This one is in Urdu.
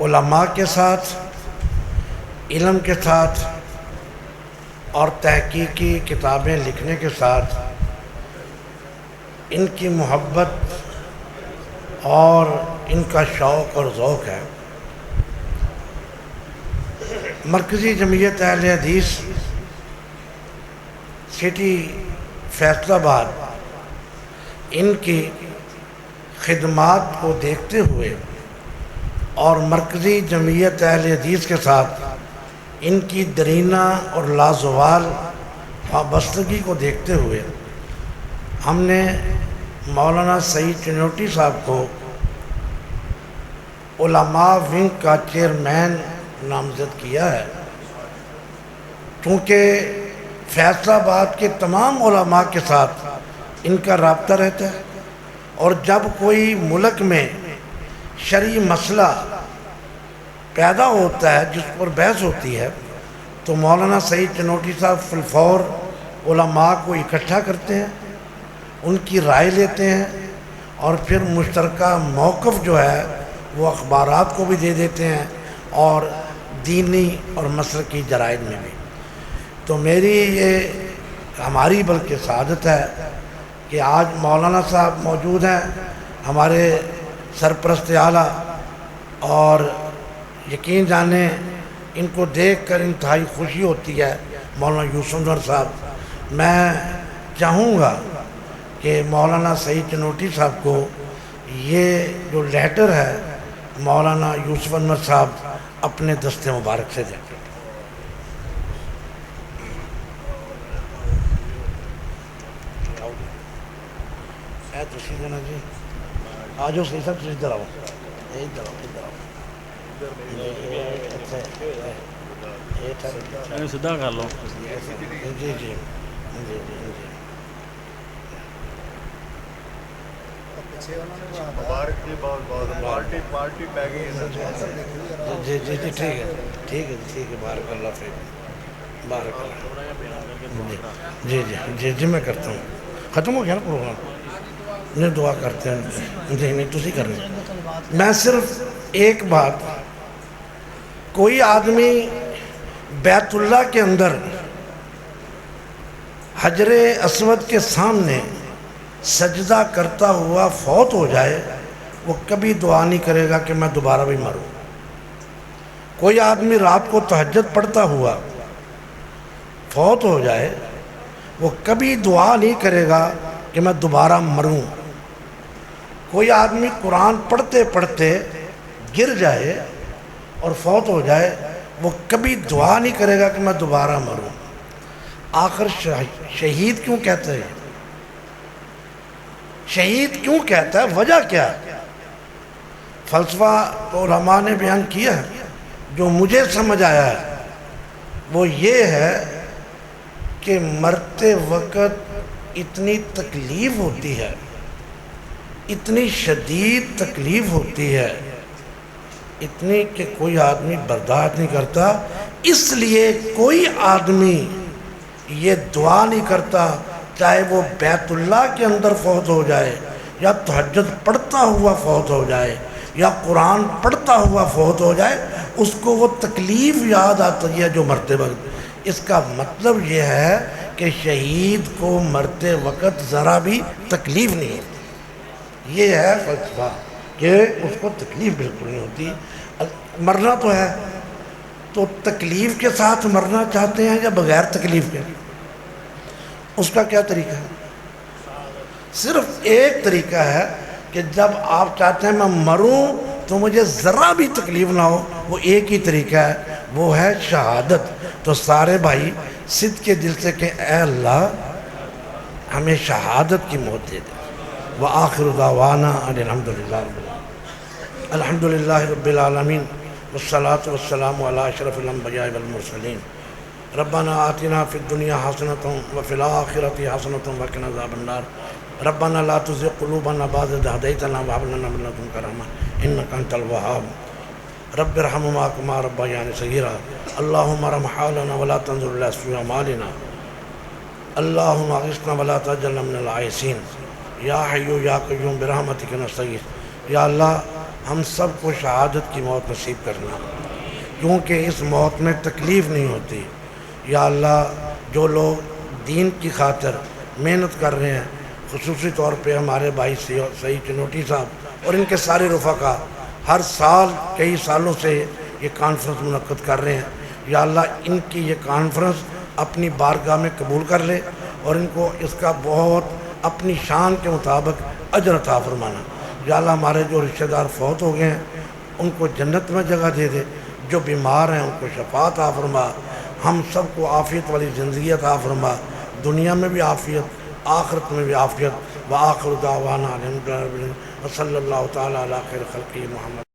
علماء کے ساتھ، علم کے ساتھ اور تحقیقی کتابیں لکھنے کے ساتھ ان کی محبت اور ان کا شوق اور ذوق ہے۔ مرکزی جمعیت اہل حدیث سٹی فیصل آباد ان کی خدمات کو دیکھتے ہوئے اور مرکزی جمعیت اہل حدیث کے ساتھ ان کی درینہ اور لازوال وابستگی کو دیکھتے ہوئے ہم نے مولانا سعید چنوٹی صاحب کو علماء ونگ کا چیئرمین نامزد کیا ہے۔ چونکہ فیصل آباد کے تمام علماء کے ساتھ ان کا رابطہ رہتا ہے، اور جب کوئی ملک میں شرعی مسئلہ پیدا ہوتا ہے جس پر بحث ہوتی ہے تو مولانا سعید چنوٹی صاحب فی الفور علماء کو اکٹھا کرتے ہیں، ان کی رائے لیتے ہیں، اور پھر مشترکہ موقف جو ہے وہ اخبارات کو بھی دے دیتے ہیں اور دینی اور مسلکی جرائد میں بھی۔ تو میری یہ ہماری بلکہ سعادت ہے کہ آج مولانا صاحب موجود ہیں، ہمارے سرپرست اعلیٰ، اور یقین جانیں ان کو دیکھ کر انتہائی خوشی ہوتی ہے۔ مولانا یوسف انور صاحب، میں چاہوں گا کہ مولانا سعید چنوٹی صاحب کو یہ جو لیٹر ہے مولانا یوسف انور صاحب اپنے دست مبارک سے دیں۔ تشریف دینا جی، آجو صحیح صاحب، تشریف ادھر آؤ، ادھر آؤ، ادھر آؤ، سیدھا کر لو۔ جی جی جی پارٹی پہ گئی جی جی جی، ٹھیک ہے ٹھیک ہے ٹھیک ہے، بارک اللہ فیک، بارک اللہ۔ جی جی جی جی میں کرتا ہوں، ختم ہو گیا نا پروگرام؟ نہیں، دعا کرتے ہیں، جی نہیں تسی کرنا۔ میں صرف ایک بات، کوئی آدمی بیت اللہ کے اندر حجر اسود کے سامنے سجدہ کرتا ہوا فوت ہو جائے، وہ کبھی دعا نہیں کرے گا کہ میں دوبارہ بھی مروں۔ کوئی آدمی رات کو تہجد پڑھتا ہوا فوت ہو جائے، وہ کبھی دعا نہیں کرے گا کہ میں دوبارہ مروں۔ کوئی آدمی قرآن پڑھتے پڑھتے گر جائے اور فوت ہو جائے، وہ کبھی دعا نہیں کرے گا کہ میں دوبارہ مروں۔ آخر شہید کیوں کہتا ہے؟ شہید کیوں کہتا ہے؟ وجہ کیا ہے؟ فلسفہ تو علماء نے بیان کیا ہے، جو مجھے سمجھ آیا ہے وہ یہ ہے کہ مرتے وقت اتنی تکلیف ہوتی ہے، اتنی شدید تکلیف ہوتی ہے، اتنی کہ کوئی آدمی برداشت نہیں کرتا، اس لیے کوئی آدمی یہ دعا نہیں کرتا، چاہے وہ بیت اللہ کے اندر فوت ہو جائے، یا تہجد پڑھتا ہوا فوت ہو جائے، یا قرآن پڑھتا ہوا فوت ہو جائے، اس کو وہ تکلیف یاد آتی ہے جو مرتے وقت۔ اس کا مطلب یہ ہے کہ شہید کو مرتے وقت ذرا بھی تکلیف نہیں ہوتی۔ یہ ہے فلسفہ کہ اس کو تکلیف بالکل نہیں ہوتی۔ مرنا تو ہے، تو تکلیف کے ساتھ مرنا چاہتے ہیں یا بغیر تکلیف کے؟ اس کا کیا طریقہ ہے؟ صرف ایک طریقہ ہے کہ جب آپ چاہتے ہیں میں مروں تو مجھے ذرا بھی تکلیف نہ ہو، وہ ایک ہی طریقہ ہے، وہ ہے شہادت۔ تو سارے بھائی صدق کے دل سے کہ اے اللہ ہمیں شہادت کی موت دے دے۔ وآخر دعوانا ان الحمدللہ رب العالمین، والصلاة والسلام علی اشرف الانبیاء والمرسلین۔ ربنا آتنا فی الدنیا حسنۃ وفی الآخرۃ حسنۃ وقنا عذاب النار۔ ربنا لا تزغ قلوبنا بعد إذ هديتنا وهب لنا من لدنك رحمة إنك أنت الوهاب۔ رب ارحمهما كما ربياني صغيرا۔ اللهم ارحم حالنا ولا تنظر إلى سوء أعمالنا۔ اللهم اغثنا ولا تجعلنا من العائسين۔ یا حی یا قیوم برحمتک نستغیث۔ یا اللہ ہم سب کو شہادت کی موت نصیب کرنا، کیونکہ اس موت میں تکلیف نہیں ہوتی۔ یا اللہ، جو لوگ دین کی خاطر محنت کر رہے ہیں، خصوصی طور پہ ہمارے بھائی سعید چنوٹی صاحب اور ان کے سارے رفقا ہر سال کئی سالوں سے یہ کانفرنس منعقد کر رہے ہیں، یا اللہ ان کی یہ کانفرنس اپنی بارگاہ میں قبول کر لے اور ان کو اس کا بہت اپنی شان کے مطابق اجر عطا فرمانا۔ یا اللہ، ہمارے جو رشتہ دار فوت ہو گئے ہیں ان کو جنت میں جگہ دے دے، جو بیمار ہیں ان کو شفا عطا فرما، ہم سب کو عافیت والی زندگی عطا فرما، دنیا میں بھی عافیت، آخرت میں بھی عافیت۔ وآخر دعوانا الحمدللہ رب العالمین، وصلی اللہ تعالیٰ علی خیر خلقہ محمد۔